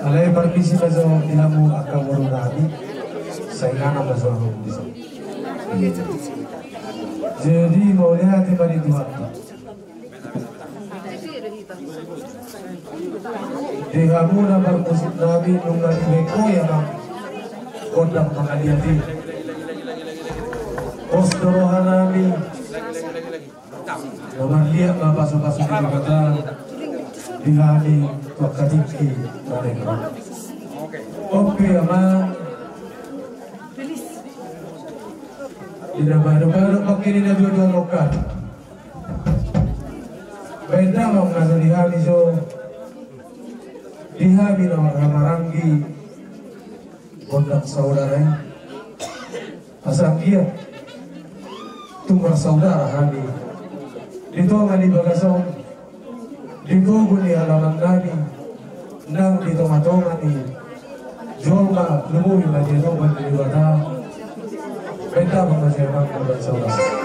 Alay permisi na sa tinamu akamuro nabi sa inanam na sa mga bisa. Jadi maunya hati pada Tuhan. Dihamu na bermusik nabi nungan beko ya bang kodam mengadiati. Postorohan nabi. Naman lihat pasok-pasok di kata dihami wakadiki mereka. Oke ama. Tidak baru-baru pakai ini dua-dua lokal. Beda mau ngasih dihami so. Dihami nomor Hamaranggi kontak saudara. Asal dia tumbar saudara kami. Dito ngani bagasong digugun di halaman kami nang dito matongan ni Joma lumuwi na dito magdiliwata benta mga siyamang mga saudara.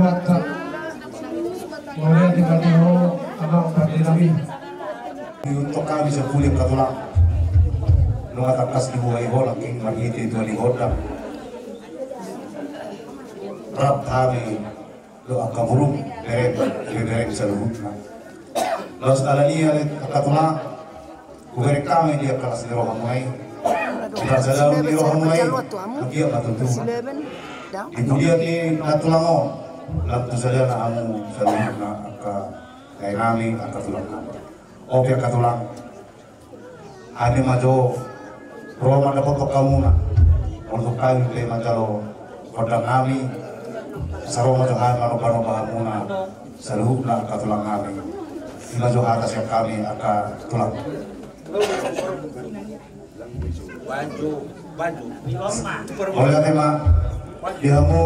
Suwata mulai dengan Iho Abang Pardinawi untuk kami sa pulim katulang nung atakas di buhay ko laking magiti ito ni Hodang rap kami lo ang kaburong direct sa lubog na los alaniya at katulang kuberik kami dia kalas ni Rohan Munay kita sa dalam ni Rohan Munay nagiyak matutuwa itu dia ni katulang mo lanto saja na amo sa lubog na kaya namin ang katulang namin Oke katulang, ani majo, Roma dapat kamu na, untuk kami play majalo, kodang kami, saroma johan mano bahamuna, seluruh na katulang kami, ila johata siap kami akan tulang. Oleh tema, dihamu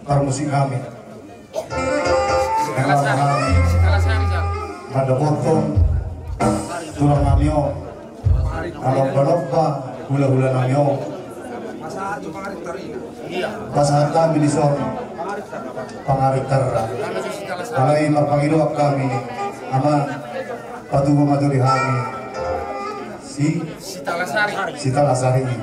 permusik kami, dengan kami. Ada potong tulang namyo alok-alokpa hula-hula namyo pasahat kami di son pangariktar alay magpangiluak kami ama patugo maduri kami si Talasari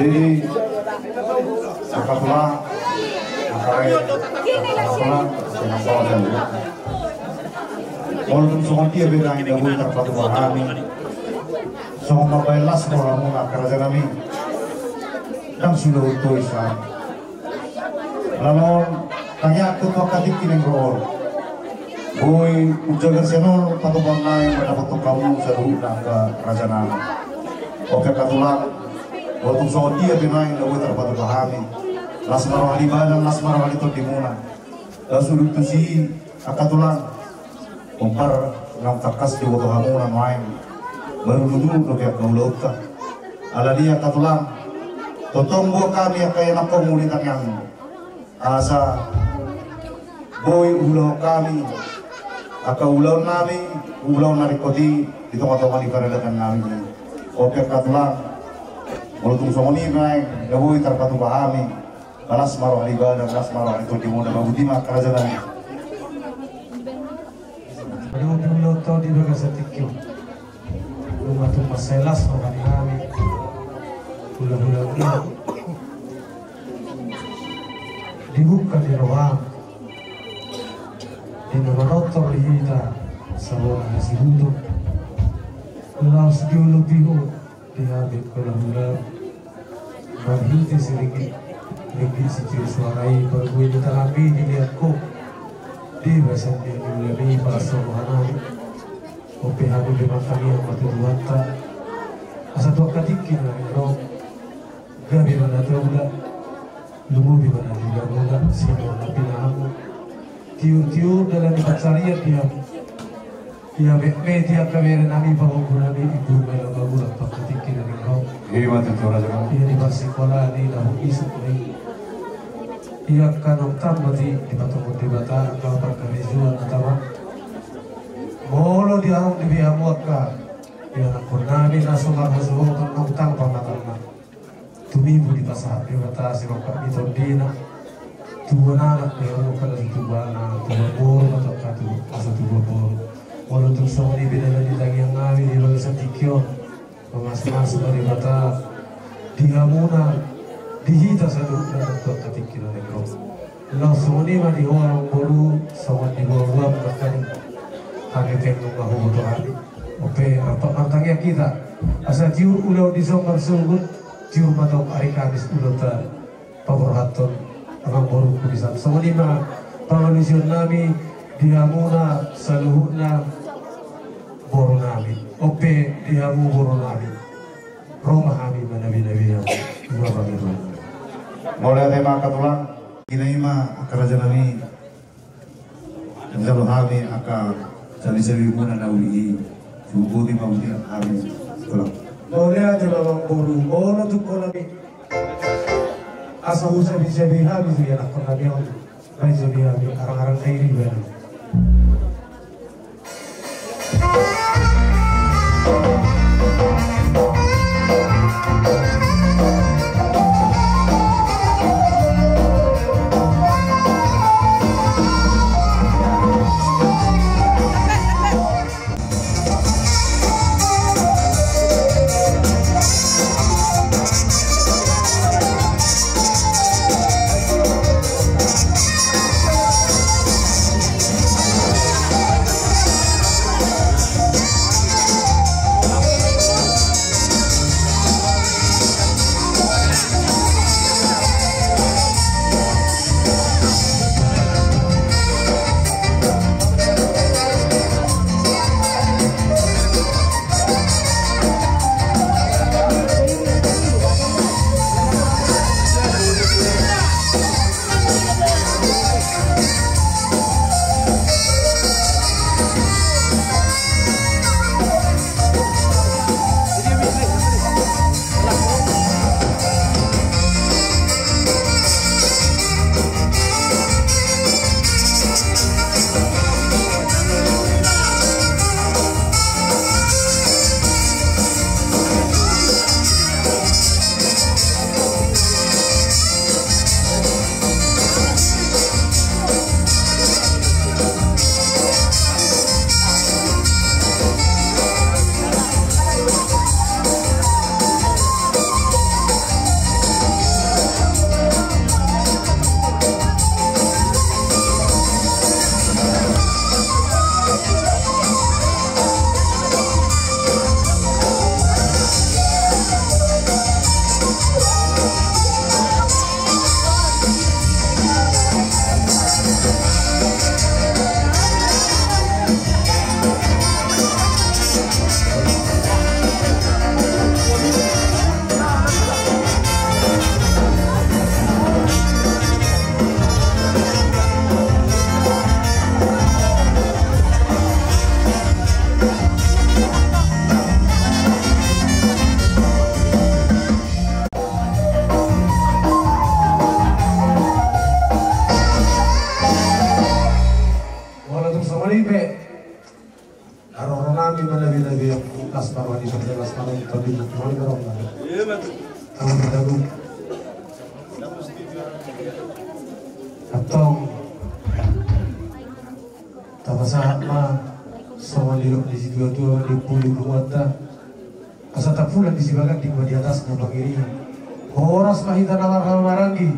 Jadi Akatula walaupun semua dia beda yang boleh terpadu kami semua mabaylas orang mula kerja kami dan sudah utuh Islam lalu tanya ketua kadik ini beror boy ujaga senol patu bangkai mendapat kamu seru dan ke kerajaan kami oke Akatula walaupun semua dia beda yang boleh terpadu kami lasmaro halibadan lasmaro halito dimuna dan sudah itu si Akatula kumpar ng takas di wato hamunan main baru dulu kaya kaulauta ala dia Akatula totombo kami kaya nakomunitan yang asa boy ulaw kami ulaw nami ulaw narikodi dito katawan iparadakan namin oke Akatula walaupun somoni main gaboy tarpatu kami kalas maro halibadan kalas maro halito dimuna babudima kerajaan Dulu tau di bagas setikyo, rumah tu maselas orang kami, hula-hula ini dibuka di ruang, di nomor rotor kita, sebuah hasil hidup, kalau sedih lebih di habis hula-hula, berhenti sedikit, lebih sedikit suarai berbuih di dalam dilihatku. Di bahasa dia lebih bahasa rohani, oke hari di matanya mati duata, asal dua katikin lagi dong, gak di mana terula, lumu di mana juga mula, sini tapi namu, tiu dalam pencarian dia media kamera nami bangun nami ibu mela bangun apa katikin lagi dong, hebat itu raja. Dia di sekolah ni dah isuk ni. Ia kanong tamati di patungod di bata atau perkemisuan atau molo di ahong di bihamuak ka ia nakurnami na sumagasuho kanong tang pamatalna tumibo di pasah di bata siroka itondina tuwa na anak di ahong kada sa tuba na tuwa boro atau katu asa tuwa boro molo tung sumani binala di tangi ang ngawi di baga sa tikyo mas di bata di hamuna dihita sa loob na nagpagkating kinanegro. Langsung ni mani orang baru sama di bawah bahkan kageting nung mahuhutuhan. Oke, apa mantangnya kita? Asa jiur ulau di sumber sugut, jiur matau hari Kamis ulau ta paborhaton orang baru kudisan. Sama ni ma pamanusion nami dihamuna saluhuna boru nami. Oke, dihamu boru nami. Roma kami manabi-nabi yang dua bagi-bagi. Mulai tema Akatula ini mah kerajaan ini kalau kami akan jadi muna nauli subuh di maudi kami kalau boleh aja lawang bolu bolu tu kalau ni asal usah bisa habis ya nak pernah dia bisa habis orang-orang kairi baru. tapi cuma kalau kamu bergabung atau tapasahat ma sama di situ di puli kumata asa tapulan di sibagan di atas na pangiri oras mahita na marangi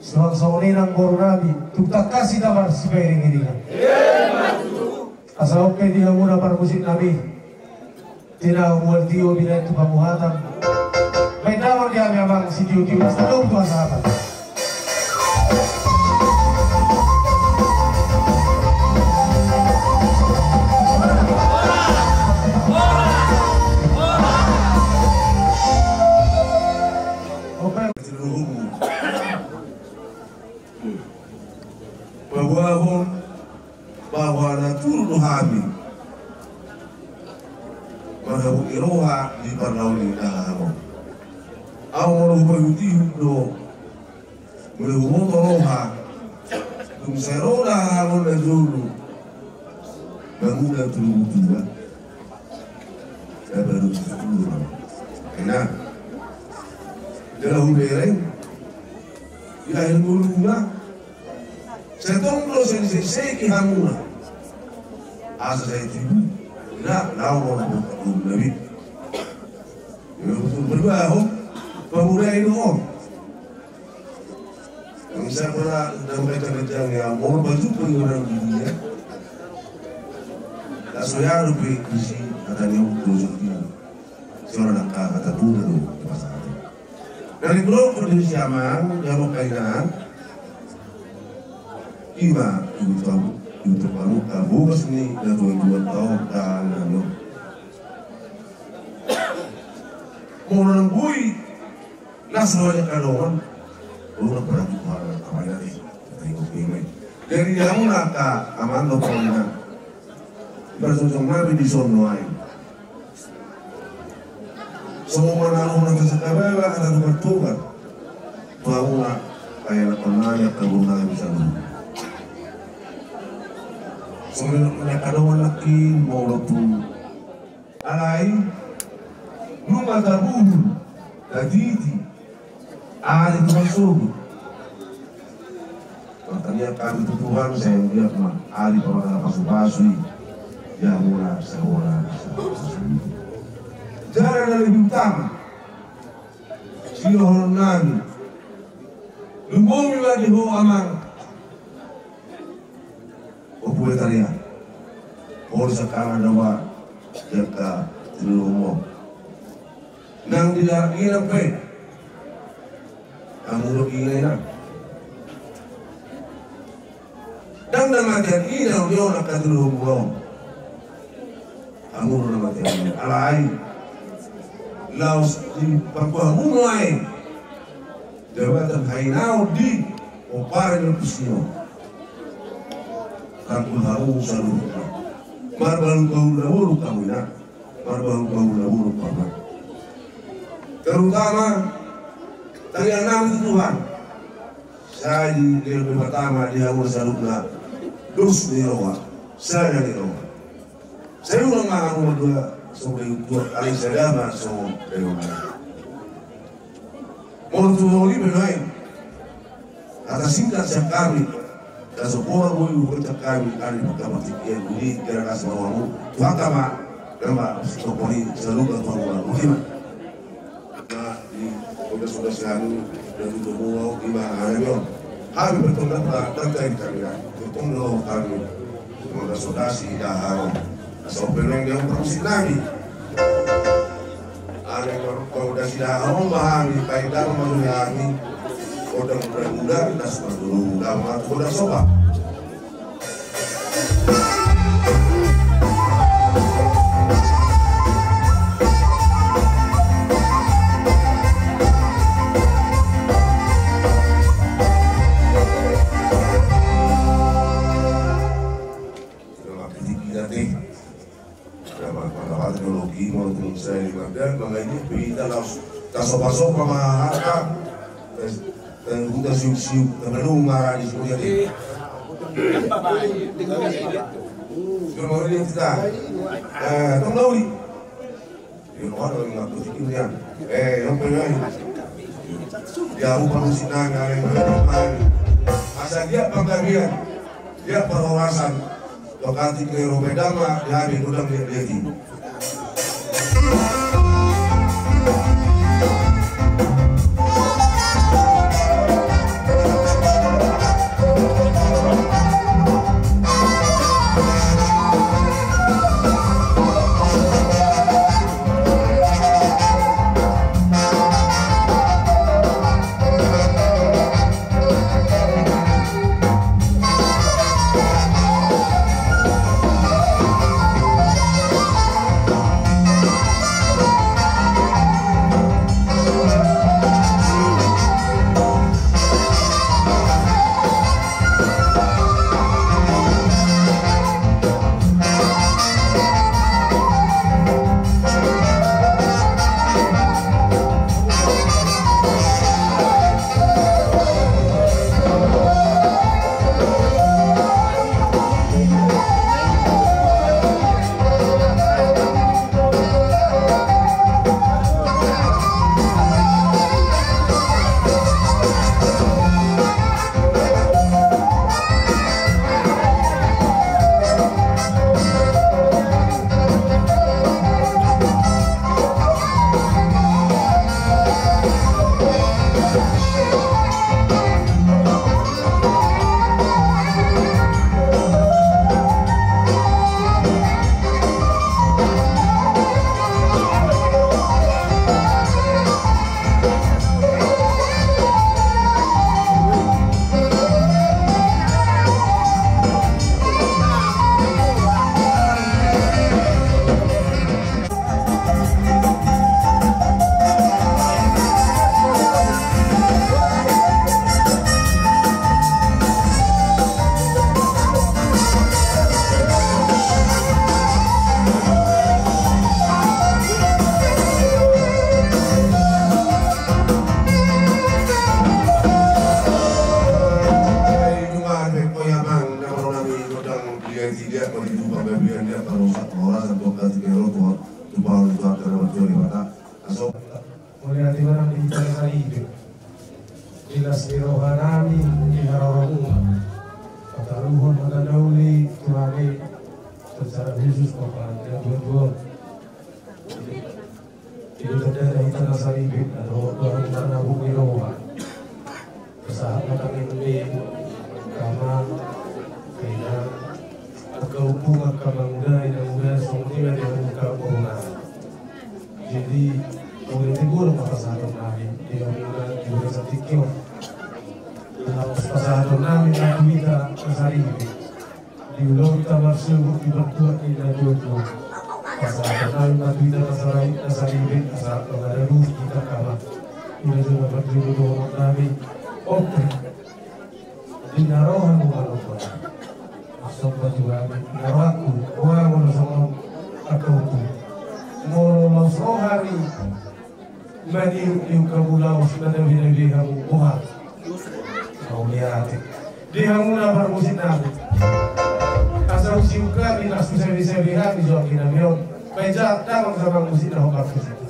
suang sauni ng nabi tuktak kasih tamar si pairing ini kan asa oke dia muna para musik nabi tinawal tiyo bila itu pamuhatan may tawag dia memang si tiyo-tiyo nasa loob tuwa sahabat. bahwa naturun hami madabu iroha di parlauni daharo awal bayuti do madabu motoroha dum sero daharo na dulu bangunan tulu dua ya baru dulu enak dalam bereng ya ilmu luna setong lo sensei ki hamuna asa saya tibu na lawan nabi yo betul berdua ho pemuda itu om yang saya pernah dalam kaitan yang mau baju penggunaan dunia tak saya lebih isi katanya untuk seorang kata tunda tu dari blog kondisi aman yang kainan Ima itu baru bukas ni dah 2 tahun dan ano. Mula bui nasronya kalongan, orang berarti para kamayari tengok ini. Dari yang naka amando pona bersunjung nabi di sonoai. Semua orang tersebut ada bertobat. Tahu nak kayak penanya kebunan bisa dulu. Sebenarnya kadang laki walaupun alai rumah tabun taditi ada itu masuk makanya kami Tuhan saya lihat mah ada orang pasu-pasu ya mula seorang jalan yang lebih utama siapa nabi lumbung lagi ho amang Opuletaria, orang sekarang ada jaka rumah, nang tidak ingin apa, kamu ingin apa? Dan nama dia ini dia nak kata rumah, kamu nama dia ini alai, laus di perkuah mulai, jabatan kainau di opar yang pusing. Aku harus selalu marbalu kau dahulu kamu nak marbalu kau dahulu kamu terutama tadi enam itu Tuhan saya di lebih pertama dia harus selalu nak dus di roha saya di roha saya ulang mahu dua sampai 2 kali saya masuk di roha mau tuh ini benar atas singkat sekali Kasopora boyu kita kami kali pertama tiga ini kira-kira semuamu Tuhan kama nama stoponi selalu bertemu mungkin nah di sudah selalu dan itu mau gimana ada kami bertemu terkait kami bertemu kami sudah sodasi daharo asal peneng yang berusia nabi ada yang sudah daharo bahami kaitan mengenai kodang muda das dulu dalam kodang sobat teknologi maupun saya dan makanya kita langsung kaso-kaso pemaharga dan udah siu-siu belum marah di sekolah ini. Kemudian kita tahu yung ano yung putikin yan. Yung pala dia upang sinanga yang berlimpah. Asal dia penggabian, dia perhorasan. Lokasi ke Romedama, dia ambil udang dia lagi. Ilas rohanami iharorong pataruhon magadauli turani secara khusus kepada dua-dua itu terjadi di tanah saribit atau orang tanah bumi roha persahabatan ini karena kena kehubungan kamangda yang udah semua yang buka corona jadi oleh tegur persahabatan nabi dia mulai diberi tikio persahabatan nabi yang kita saribit di ulang kita bersebut di bertuah kita dua-dua persahabatan nabi kita saribit asal ada ruh kita kalah ini juga berdiri dengan nabi oke di narohan bukan apa sobat juga naraku orang sama aku mau hari mani yung kabulau na nabinagihang buhat kau lihat dia muna bermusin nabi asal siuka binas bisa-bisa di jual kinamion baca dalam zaman musik na hokap musik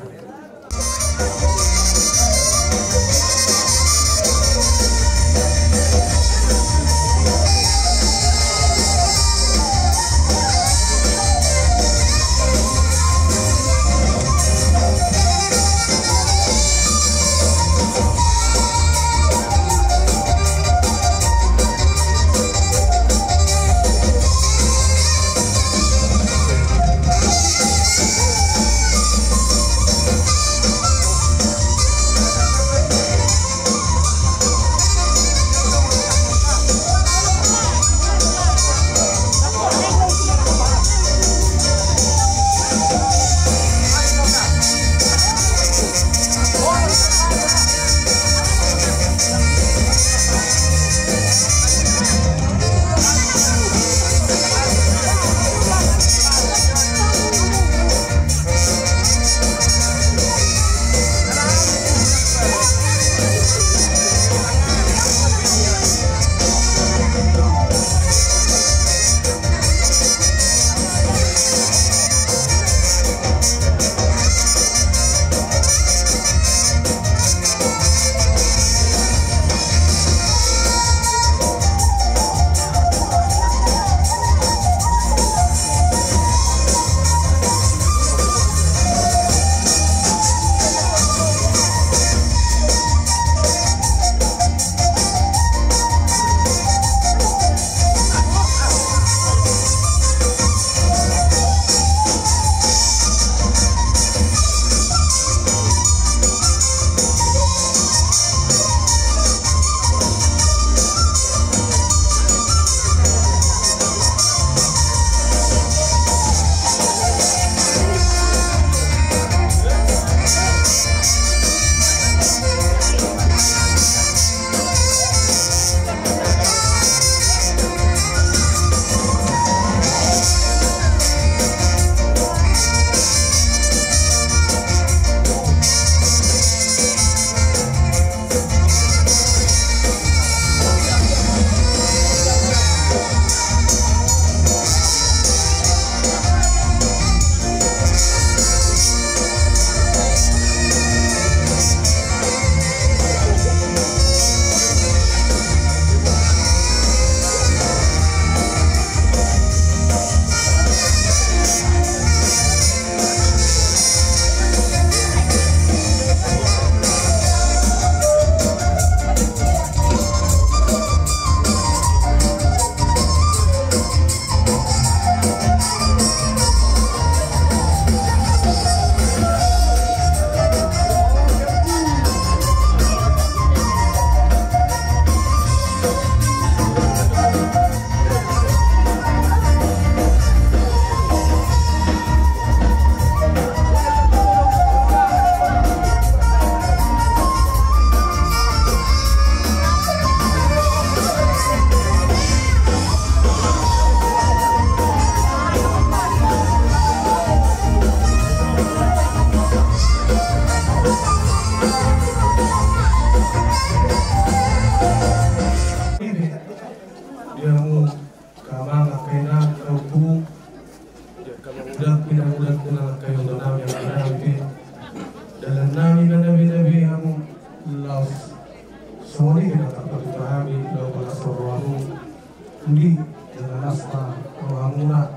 uli dengan asma rohamuna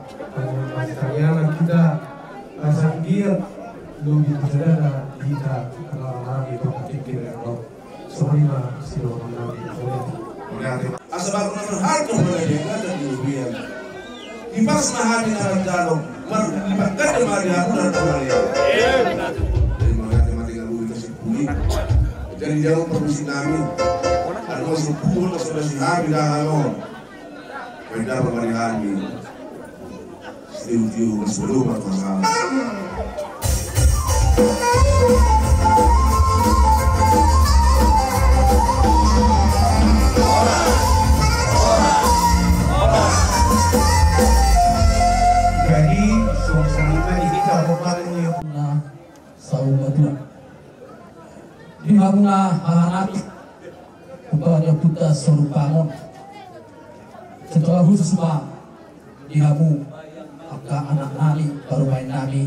kalian kita asal dia lebih berada kita kalau itu pikir kalau semua silo nabi asbab hal ko berada dan diubian ibas mahami na dalog marlibatkan de maria na dalaya dari mana mati ngalu kasi puli jadi jauh permisi namin ano supuh na sa sinabi na ano pwede ba marihami still mas belum at masama Dimana anak kepada kita serupangon setelah khusus dihamu maka anak nali baru main nali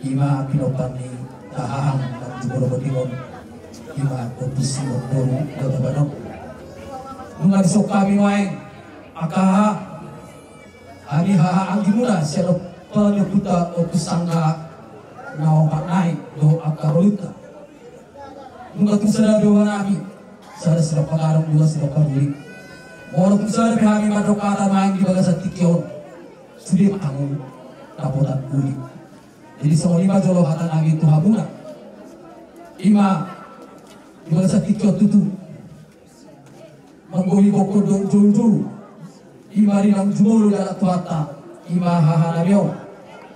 ima pinopani tahang dan juga robotimon ima kompisi montoro dan banok mengenai sok kami wae akaha hari haha angimuna siapa penyebuta opusangga nawapak naik do akaruta nunga tusada doa nabi sada sira pagaram dua sira paguli moro tusada behami madokata main di bagas tikyon sudim angu tapotan uli jadi semua lima jolo hata nabi itu hamuna ima di bagas tikyon tutu manggoli bokor do jojo ima rinang jumolo dalam tuata ima haha nabio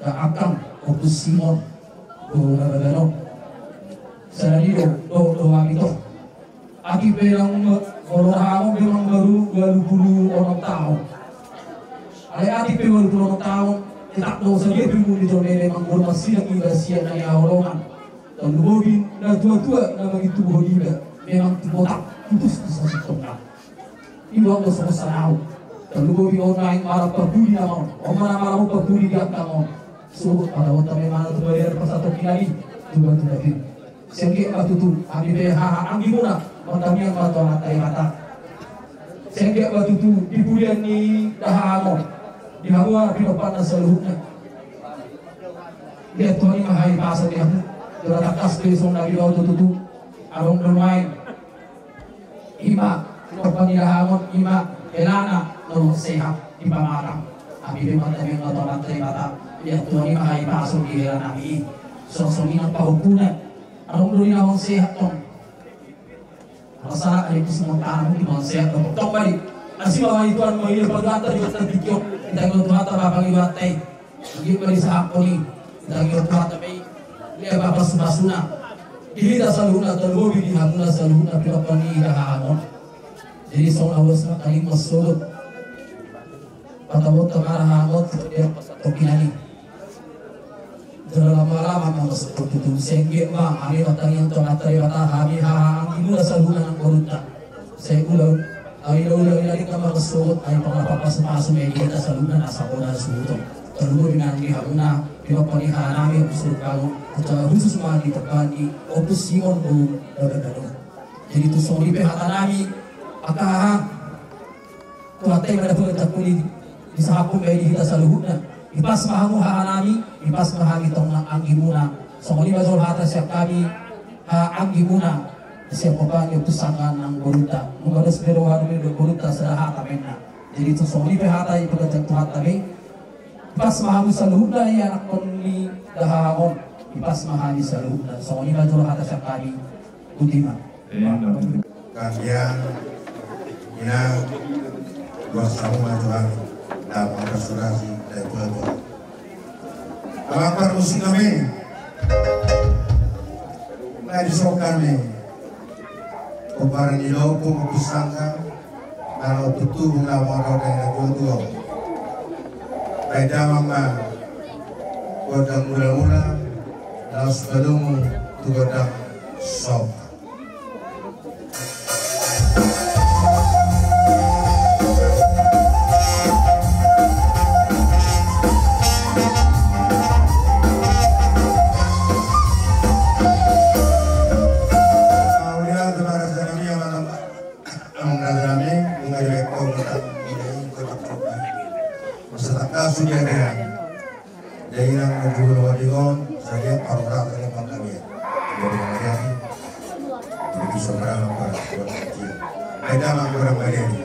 da akam opus simon do nabagano Saralido do amito aki perang orang bilang baru 20 orang tahun ayah aki perang 20 orang tahun tak tahu saja bingung di zona memang masih yang tidak siap nanya orang dan bobi dan tua-tua nama itu bobi memang botak putus satu tongkat ini orang semua salah dan bobi orang marah peduli nama orang marah peduli dia kamu suruh pada waktu memang itu bayar pas satu kali juga tidak sehingga waktu itu kami behaha anggi muna mengkami yang mata matai mata sehingga waktu itu di bulan ni dahamo di hawa pinopan seluruhnya dia tuh mahai pasal dia sudah takas besok lagi waktu itu arong bermain ima pinopan dahamo ima elana lalu sehat di pamarang kami kami yang mata matai mata dia tuh mahai pasal di elana ini sosok ini pahupunan arong dulu yang sehat tong, rasa ada itu semua tanah mungkin sehat tong balik. Nasi bawa itu an mahir pagata di atas tikyo, kita ngeliat mata bapak ibatai, lagi beri sahakoni, kita ngeliat mata bayi, dia bapak sebasuna, dihita saluna terlobi dihamuna saluna pilapani dahamon, jadi soal awas kali masuk, patawot marah hamot dia tokinani. Lama-lama mau seperti itu sehingga kami datang yang teratai kata kami hang ibu salunan ang koruta saya ulang ini kamar kesut ay pangapa pasok medyo kita salunan asa ko na suto terlalu dengan dihaguna pinapanihan namin usul kalau at khusus mga ditapani opus simon ko dadadalo jadi itu soli pehata namin akaha tuatay madapulad takuli di sahapong medyo kita salunan ipas mahamu hahanami, ipas mahami tong anggi muna. So muli bazol hata siya kami anggi muna. Siya pa yung tusangan ng boruta. Nung galas pero harumin ng boruta sa hata mena. Jadi itu so muli hata yung pagkatag hata me. Ipas mahamu sa luhub na yan akon ni dahaon. Ipas mahami sa luhub na. So muli bazol hata siya kami ultima. Kalian ina bersama Tuhan dalam restorasi itu apa musik kami nah disok kami kumparan ilo kung kusangka kalau betul mengawal kaya nagoto kaya mama kodang mula-mula dalam sebelum tu kodang sok Masyarakat sudah ada. Daerah Najibul Wadigon saya orang dari Bangkalan. Dari Bangkalan. Jadi seorang orang kecil. Ada orang Bangkalan.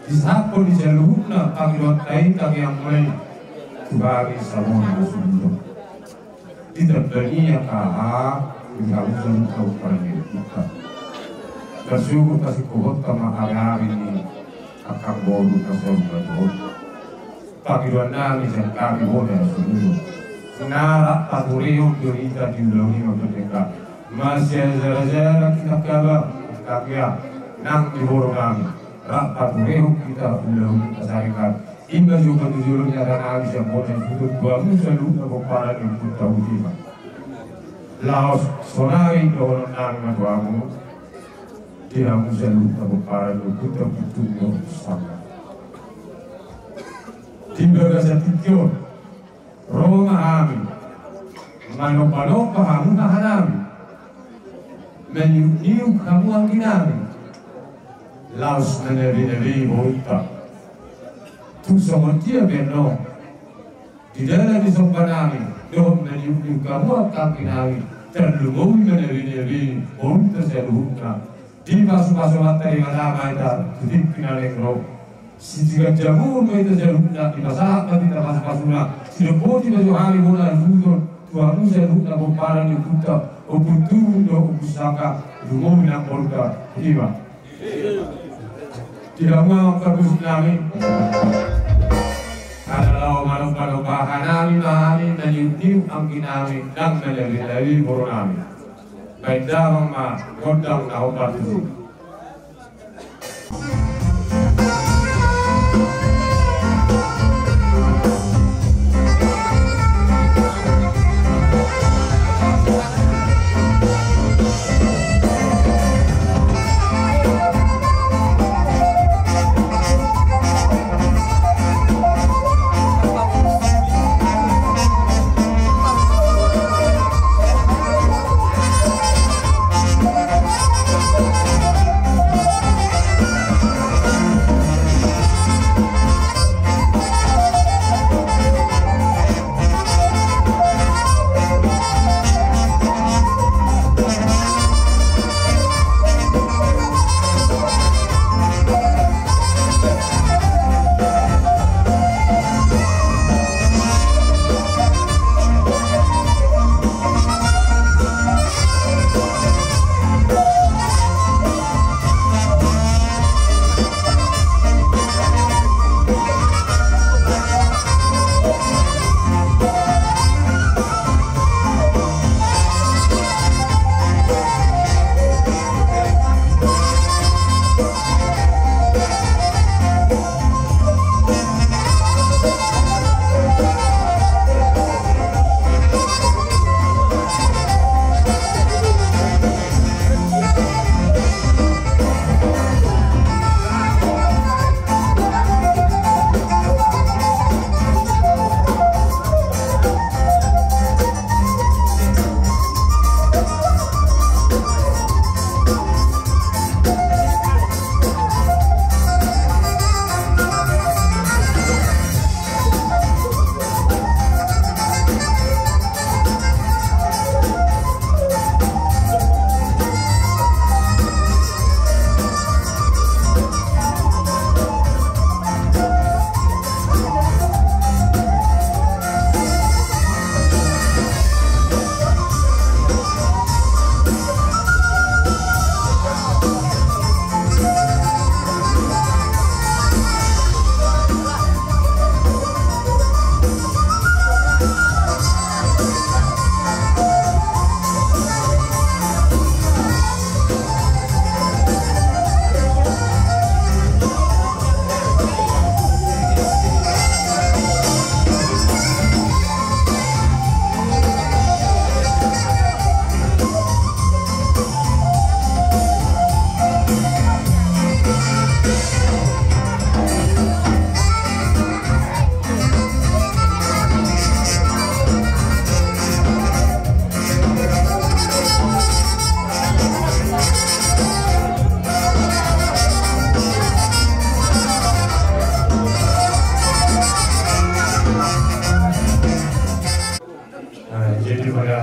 Disapol di jalurna panggilan lain kami yang mulai sebagai sabona sundo. Tidak berniat kah menggabungkan kau pergi kita. Bersyukur kasih kohot kama hari ini akan bodoh kasih bodoh. Panggilan nami dan kami bodoh sundo. Senara paturium berita di beloni mereka. Masih jara-jara kita kabar kami nang di bodoh kami. Rapat mereka kita belum kesarikan. Hingga juga tujuannya dan habis yang boleh untuk bangun selalu kepada yang kita ujian. Laos sonari kalau nang matuamu tidak selalu kepada yang kita butuh sama. Timbul rasa tidur, Roma kami, manopano kamu tahan menyukai kamu angin kami. Laos meneri boita. Tu somontia beno. Di dalam disompanami, dom menyukai kamu kami nami. Terlumui meneri boita seluruhnya. Di masuk materi mana ada di pinalengro. Si tiga jamu itu seluruhnya di masa apa kita masuk-masuknya. Si lepoti baju hari bola mundur. Tuhan seluruhnya comparan di kuta. Oputu do opusaka. Lumui nak porta. Tiba. Tidak mau kabus nami. Kalau malu bahan nami dan yutim angin nami dan dari boro nami. Baik dah ma kodang tahu pasti.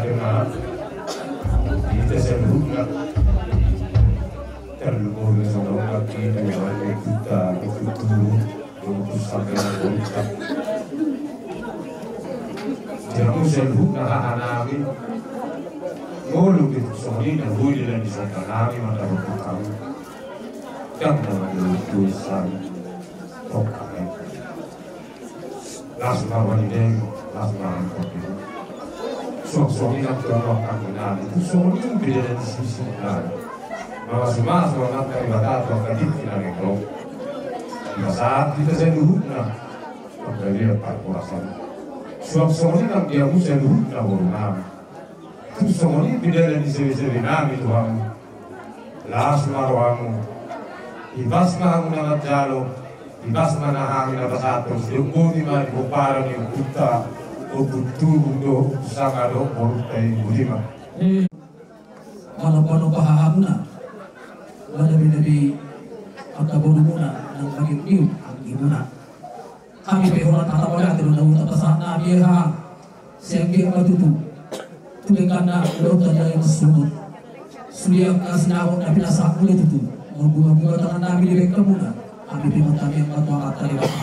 dengan kita sebelumnya terlalu seorang kita yang kita itu untuk sampai kita jangan sebelumnya anak-anak Mulu gitu soalnya dan gue dan disangka lagi mata berkata kan dalam tulisan tokai langsung lawan ini langsung lawan kopi soalnya kan terlalu kenal itu soalnya beda dari sisi lain bahwa semua soalnya dari batas atau kadit kita rekor pada saat kita seluruhnya dari lepas kurasan soalnya kan dia musuh seluruhnya berulang Somoni beda dari sewi-sewi nami Tuhan. Las maruamu, ibas mahamu na jalo, ibas manahangin na basatos, lupuni man ibuparang yung puta, o butulong do, usangado, morutay, bulima. Paano pahahamuna, walabi-labi ang kabulumuna ng pag-iw ang ibuna. Kami pehoran tatawagan, tinunawin at tasahan na biyaha, siyang matutu. Tulikan na loob tayo yung sunod. Suliyang sinawag na pinasak ulit ito. Magbunga-bunga tangan namin ibig ka muna. Kami pimantami ang matuwa at talibaka.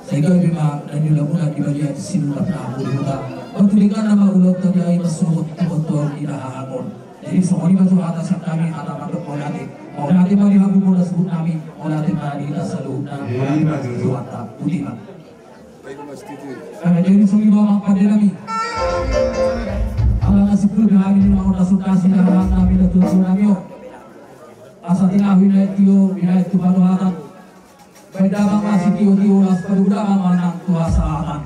Sa ikaw ibima, nanyo muna ibalihan sinulap na ang ulimuta. Magtulikan na maulog tayo ay masunod tungkol to ang inahahakon. Jadi semua ini masuk atas yang kami anak untuk natin. Mau natin malihabu muna sa buong namin. Mau natin manila sa loob na matuwata. Ulima. Kaya jadi semua iba mga padelami. Ang nasipul bihari ng mga resultasi na lahat namin na tulong namin. Asa tinahwi na itiyo, binayad tumanuhatan. Baydamang masitiyo-tiyo, las padugdamang manang tuwa sa atan.